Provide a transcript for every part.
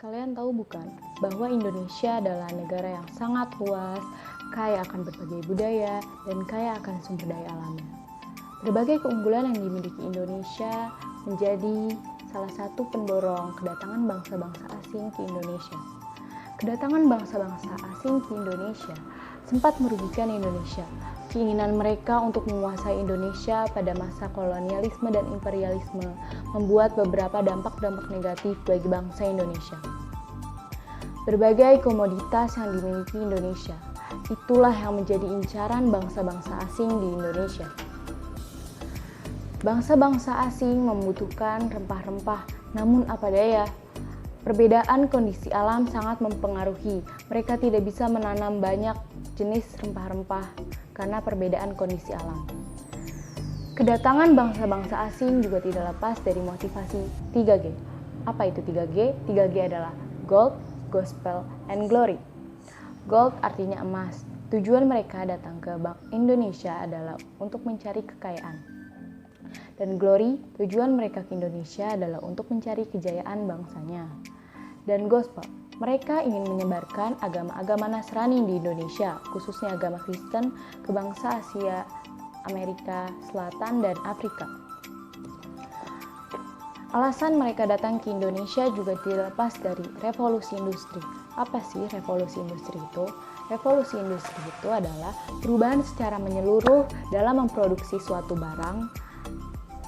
Kalian tahu bukan bahwa Indonesia adalah negara yang sangat luas, kaya akan berbagai budaya, dan kaya akan sumber daya alamnya. Berbagai keunggulan yang dimiliki Indonesia menjadi salah satu pendorong kedatangan bangsa-bangsa asing ke Indonesia. Kedatangan bangsa-bangsa asing ke Indonesia sempat merugikan Indonesia. Keinginan mereka untuk menguasai Indonesia pada masa kolonialisme dan imperialisme membuat beberapa dampak-dampak negatif bagi bangsa Indonesia. Berbagai komoditas yang dimiliki Indonesia, itulah yang menjadi incaran bangsa-bangsa asing di Indonesia. Bangsa-bangsa asing membutuhkan rempah-rempah, namun apa daya, perbedaan kondisi alam sangat mempengaruhi. Mereka tidak bisa menanam banyak jenis rempah-rempah karena perbedaan kondisi alam. Kedatangan bangsa-bangsa asing juga tidak lepas dari motivasi 3G. Apa itu 3G? 3G adalah Gold, Gospel, and Glory. Gold artinya emas. Tujuan mereka datang ke Indonesia adalah untuk mencari kekayaan. Dan Glory, tujuan mereka ke Indonesia adalah untuk mencari kejayaan bangsanya. Dan Gospel, mereka ingin menyebarkan agama-agama Nasrani di Indonesia, khususnya agama Kristen, ke bangsa Asia, Amerika Selatan, dan Afrika. Alasan mereka datang ke Indonesia juga tidak lepas dari revolusi industri. Apa sih revolusi industri itu? Revolusi industri itu adalah perubahan secara menyeluruh dalam memproduksi suatu barang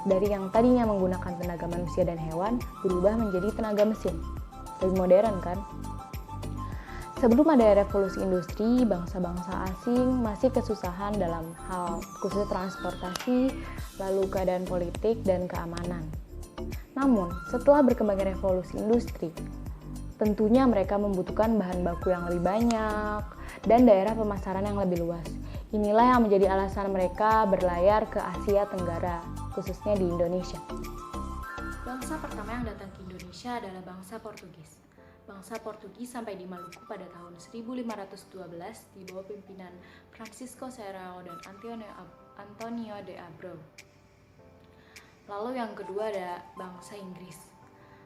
dari yang tadinya menggunakan tenaga manusia dan hewan berubah menjadi tenaga mesin. Lebih modern kan? Sebelum ada revolusi industri, bangsa-bangsa asing masih kesusahan dalam hal khusus transportasi, lalu keadaan politik dan keamanan. Namun, setelah berkembangnya revolusi industri, tentunya mereka membutuhkan bahan baku yang lebih banyak dan daerah pemasaran yang lebih luas. Inilah yang menjadi alasan mereka berlayar ke Asia Tenggara, khususnya di Indonesia. Bangsa pertama yang datang ke Indonesia adalah bangsa Portugis. Bangsa Portugis sampai di Maluku pada tahun 1512 di bawah pimpinan Francisco Serrao dan Antonio de Abreu. Lalu yang kedua ada bangsa Inggris.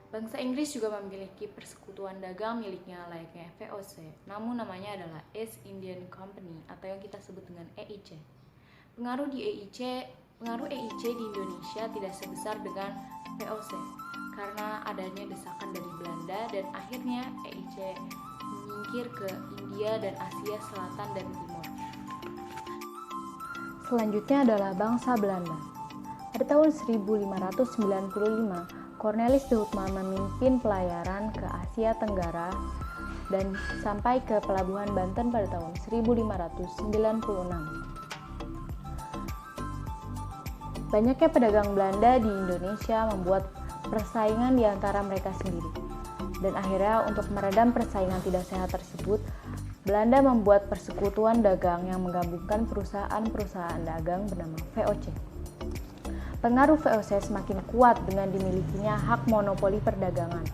Bangsa Inggris juga memiliki persekutuan dagang miliknya layaknya VOC, namun namanya adalah East Indian Company atau yang kita sebut dengan EIC. Pengaruh EIC di Indonesia tidak sebesar dengan VOC karena adanya desakan dari Belanda dan akhirnya EIC menyingkir ke India dan Asia Selatan dan Timur. Selanjutnya adalah bangsa Belanda. Pada tahun 1595, Cornelis de Houtman memimpin pelayaran ke Asia Tenggara dan sampai ke pelabuhan Banten pada tahun 1596. Banyaknya pedagang Belanda di Indonesia membuat persaingan di antara mereka sendiri. Dan akhirnya untuk meredam persaingan tidak sehat tersebut, Belanda membuat persekutuan dagang yang menggabungkan perusahaan-perusahaan dagang bernama VOC. Pengaruh VOC semakin kuat dengan dimilikinya hak monopoli perdagangan.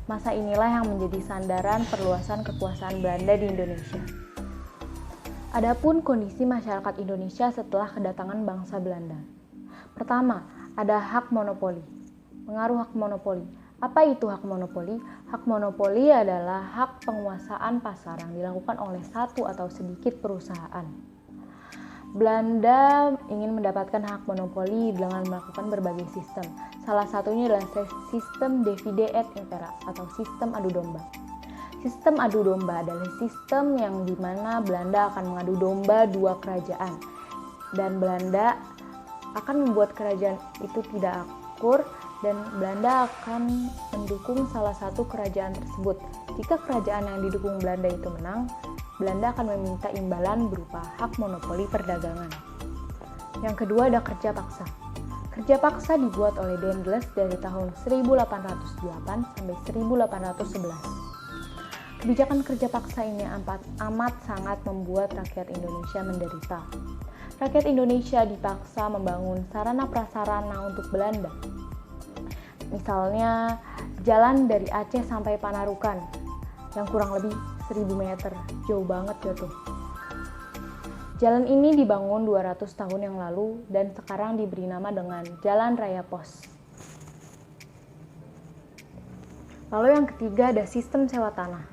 Masa inilah yang menjadi sandaran perluasan kekuasaan Belanda di Indonesia. Adapun kondisi masyarakat Indonesia setelah kedatangan bangsa Belanda. Pertama, ada hak monopoli. Pengaruh hak monopoli. Apa itu hak monopoli? Hak monopoli adalah hak penguasaan pasar yang dilakukan oleh satu atau sedikit perusahaan. Belanda ingin mendapatkan hak monopoli dengan melakukan berbagai sistem. Salah satunya adalah sistem divide et impera atau sistem adu domba. Sistem adu domba adalah sistem yang dimana Belanda akan mengadu domba dua kerajaan. Dan Belanda akan membuat kerajaan itu tidak akur dan Belanda akan mendukung salah satu kerajaan tersebut. Jika kerajaan yang didukung Belanda itu menang, Belanda akan meminta imbalan berupa hak monopoli perdagangan. Yang kedua ada kerja paksa. Kerja paksa dibuat oleh Daendels dari tahun 1808 sampai 1811. Kebijakan kerja paksa ini amat sangat membuat rakyat Indonesia menderita. Rakyat Indonesia dipaksa membangun sarana prasarana untuk Belanda. Misalnya jalan dari Aceh sampai Panarukan yang kurang lebih 1000 meter, jauh banget gitu. Jalan ini dibangun 200 tahun yang lalu dan sekarang diberi nama dengan Jalan Raya Pos. Lalu yang ketiga ada sistem sewa tanah.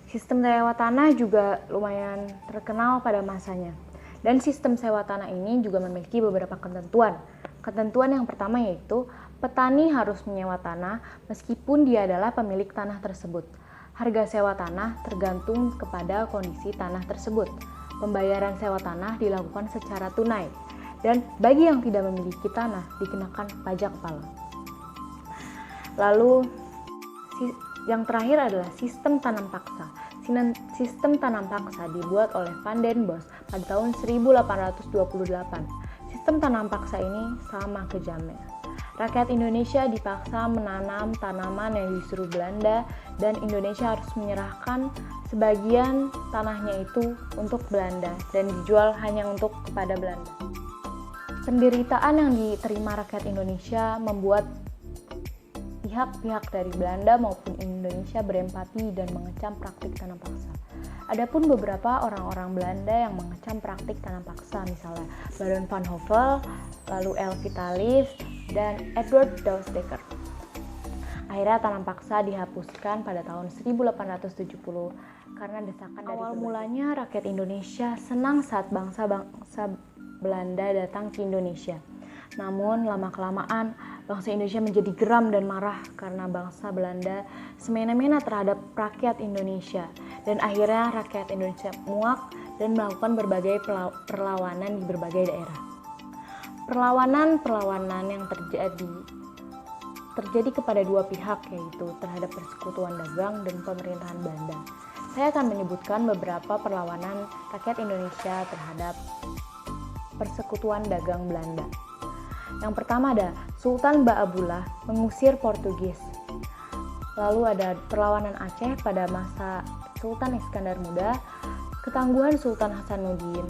Sistem sewa tanah juga lumayan terkenal pada masanya. Dan sistem sewa tanah ini juga memiliki beberapa ketentuan. Ketentuan yang pertama yaitu petani harus menyewa tanah meskipun dia adalah pemilik tanah tersebut. Harga sewa tanah tergantung kepada kondisi tanah tersebut. Pembayaran sewa tanah dilakukan secara tunai. Dan bagi yang tidak memiliki tanah dikenakan pajak pala. Lalu yang terakhir adalah sistem tanam paksa. Sistem tanam paksa dibuat oleh Van den Bosch pada tahun 1828. Sistem tanam paksa ini sama kejamnya. Rakyat Indonesia dipaksa menanam tanaman yang disuruh Belanda dan Indonesia harus menyerahkan sebagian tanahnya itu untuk Belanda dan dijual hanya untuk kepada Belanda. Penderitaan yang diterima rakyat Indonesia membuat pihak-pihak dari Belanda maupun Indonesia berempati dan mengecam praktik tanam paksa. Adapun beberapa orang-orang Belanda yang mengecam praktik tanam paksa, misalnya Baron van Hove, lalu L. Vitalis, dan Edward Douwes-Dekker. Akhirnya tanam paksa dihapuskan pada tahun 1870 karena desakan dari awal mulanya rakyat Indonesia senang saat bangsa-bangsa Belanda datang ke Indonesia. Namun lama-kelamaan bangsa Indonesia menjadi geram dan marah karena bangsa Belanda semena-mena terhadap rakyat Indonesia. Dan akhirnya rakyat Indonesia muak dan melakukan berbagai perlawanan di berbagai daerah. Perlawanan yang terjadi kepada dua pihak, yaitu terhadap persekutuan dagang dan pemerintahan Belanda. Saya akan menyebutkan beberapa perlawanan rakyat Indonesia terhadap persekutuan dagang Belanda. Yang pertama ada Sultan Ba'abullah mengusir Portugis. Lalu ada perlawanan Aceh pada masa Sultan Iskandar Muda, ketangguhan Sultan Hasanuddin.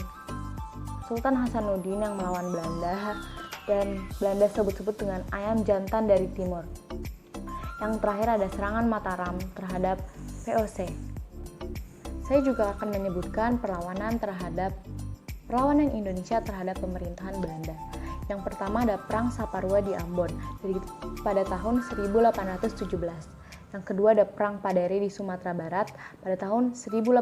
Sultan Hasanuddin yang melawan Belanda dan Belanda sebut-sebut dengan ayam jantan dari timur. Yang terakhir ada serangan Mataram terhadap VOC. Saya juga akan menyebutkan perlawanan Indonesia terhadap pemerintahan Belanda. Yang pertama ada Perang Saparua di Ambon pada tahun 1817. Yang kedua ada Perang Padari di Sumatera Barat pada tahun 1821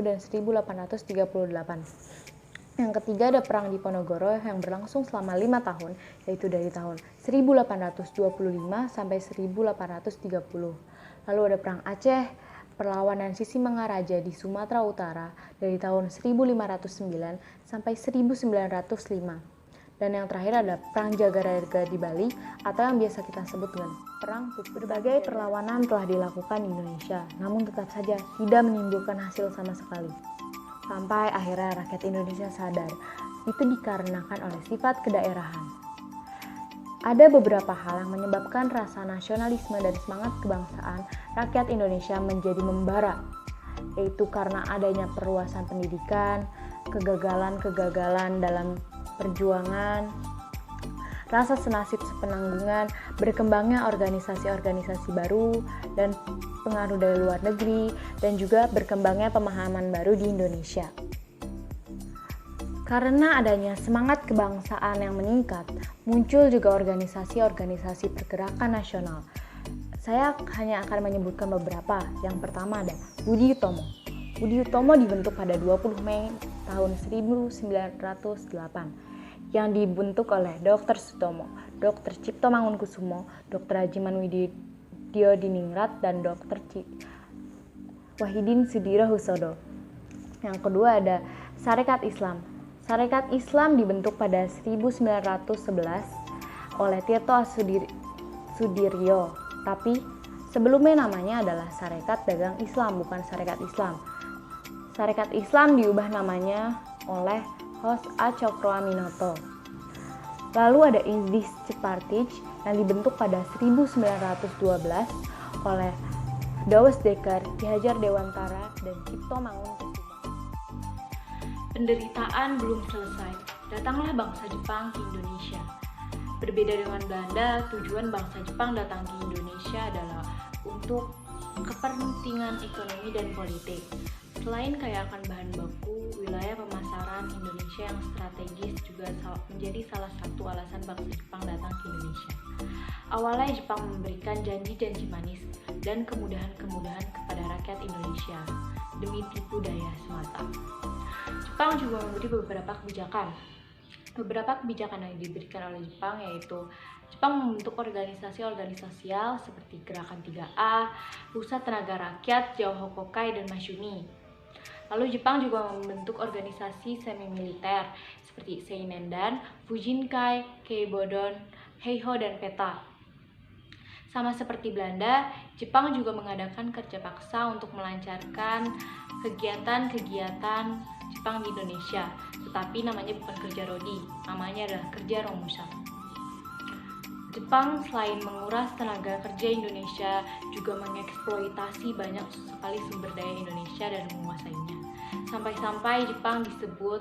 dan 1838. Yang ketiga ada Perang Diponegoro yang berlangsung selama 5 tahun, yaitu dari tahun 1825 sampai 1830. Lalu ada Perang Aceh, perlawanan Sisingamaraja di Sumatera Utara dari tahun 1509 sampai 1905. Dan yang terakhir ada Perang Jagaraga di Bali atau yang biasa kita sebut dengan Perang Puput. Berbagai perlawanan telah dilakukan di Indonesia, namun tetap saja tidak menimbulkan hasil sama sekali. Sampai akhirnya rakyat Indonesia sadar, itu dikarenakan oleh sifat kedaerahan. Ada beberapa hal yang menyebabkan rasa nasionalisme dan semangat kebangsaan rakyat Indonesia menjadi membara, yaitu karena adanya perluasan pendidikan, kegagalan dalam perjuangan, rasa senasib sepenanggungan, berkembangnya organisasi-organisasi baru, dan pengaruh dari luar negeri, dan juga berkembangnya pemahaman baru di Indonesia. Karena adanya semangat kebangsaan yang meningkat, muncul juga organisasi-organisasi pergerakan nasional. Saya hanya akan menyebutkan beberapa. Yang pertama ada Budi Utomo. Budi Utomo dibentuk pada 20 Mei tahun 1908 yang dibentuk oleh Dr. Sutomo, Dr. Cipto Mangunkusumo, Dr. Haji Manwidio Diningrat, dan Dr. Wahidin Sudirohusodo. Yang kedua ada Sarekat Islam. Sarekat Islam dibentuk pada 1911 oleh Tirto Sudiryo, tapi sebelumnya namanya adalah Sarekat Dagang Islam, bukan Sarekat Islam. Sarekat Islam diubah namanya oleh Hos A. Cokroaminoto. Lalu ada Indis Cipartij yang dibentuk pada 1912 oleh Douwes-Dekker, Ki Hajar Dewantara, dan Cipto Mangunkusumo. Penderitaan belum selesai, datanglah bangsa Jepang ke Indonesia. Berbeda dengan Belanda, tujuan bangsa Jepang datang ke Indonesia adalah untuk kepentingan ekonomi dan politik. Selain kaya akan bahan baku, wilayah pemasaran dataran Indonesia yang strategis juga menjadi salah satu alasan bangsa Jepang datang ke Indonesia. Awalnya Jepang memberikan janji-janji manis dan kemudahan-kemudahan kepada rakyat Indonesia demi tipu daya semata. Jepang juga memberi beberapa kebijakan. Beberapa kebijakan yang diberikan oleh Jepang yaitu Jepang membentuk organisasi-organisasi seperti Gerakan 3A, Pusat Tenaga Rakyat, Jouhokokai, dan Masyumi. Lalu Jepang juga membentuk organisasi semi-militer seperti Seinendan, Fujinkai, Keibodon, Heiho, dan PETA. Sama seperti Belanda, Jepang juga mengadakan kerja paksa untuk melancarkan kegiatan-kegiatan Jepang di Indonesia, tetapi namanya bukan kerja rodi, namanya adalah kerja romusa. Jepang selain menguras tenaga kerja Indonesia, juga mengeksploitasi banyak sekali sumber daya Indonesia dan menguasainya. Sampai-sampai Jepang disebut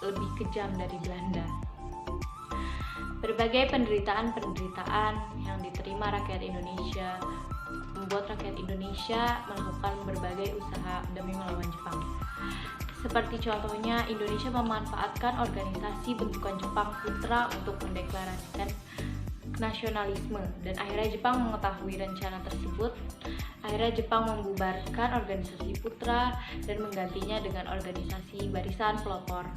lebih kejam dari Belanda. Berbagai penderitaan yang diterima rakyat Indonesia membuat rakyat Indonesia melakukan berbagai usaha demi melawan Jepang. Seperti contohnya, Indonesia memanfaatkan organisasi bentukan Jepang Putra untuk mendeklarasikan nasionalisme, dan akhirnya Jepang mengetahui rencana tersebut. Akhirnya Jepang membubarkan organisasi Putra dan menggantinya dengan organisasi Barisan Pelopor.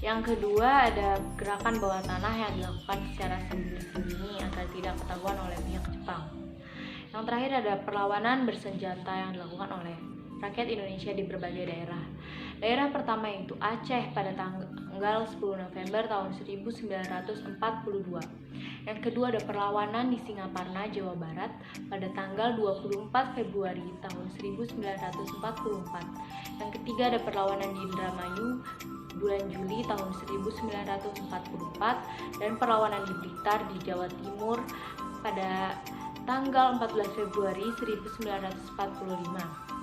Yang kedua, ada gerakan bawah tanah yang dilakukan secara sembunyi-sembunyi agar tidak ketahuan oleh pihak Jepang. Yang terakhir ada perlawanan bersenjata yang dilakukan oleh rakyat Indonesia di berbagai daerah. Daerah pertama yaitu Aceh pada tanggal 10 November tahun 1942. Yang kedua ada perlawanan di Singaparna, Jawa Barat pada tanggal 24 Februari tahun 1944. Yang ketiga ada perlawanan di Indramayu bulan Juli tahun 1944 dan perlawanan di Blitar di Jawa Timur pada tanggal 14 Februari 1945.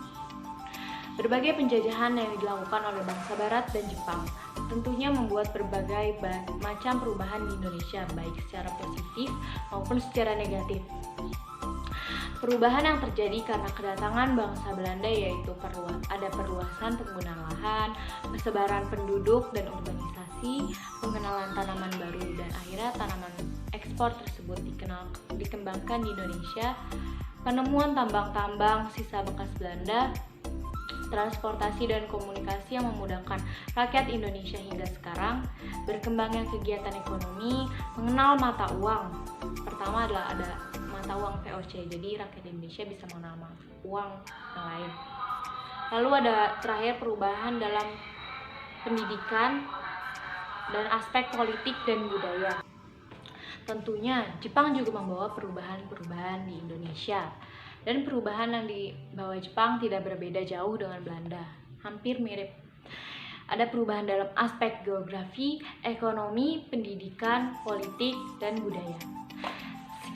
Berbagai penjajahan yang dilakukan oleh bangsa Barat dan Jepang tentunya membuat berbagai macam perubahan di Indonesia, baik secara positif maupun secara negatif. Perubahan yang terjadi karena kedatangan bangsa Belanda yaitu ada perluasan penggunaan lahan, persebaran penduduk dan urbanisasi, pengenalan tanaman baru, dan akhirnya tanaman ekspor tersebut dikembangkan di Indonesia, penemuan tambang-tambang sisa bekas Belanda, transportasi dan komunikasi yang memudahkan rakyat Indonesia hingga sekarang, berkembangnya kegiatan ekonomi, mengenal mata uang. Pertama adalah ada mata uang VOC, jadi rakyat Indonesia bisa mengenal uang yang lain. Lalu ada terakhir perubahan dalam pendidikan dan aspek politik dan budaya. Tentunya Jepang juga membawa perubahan-perubahan di Indonesia. Dan perubahan yang dibawa Jepang tidak berbeda jauh dengan Belanda, hampir mirip. Ada perubahan dalam aspek geografi, ekonomi, pendidikan, politik, dan budaya.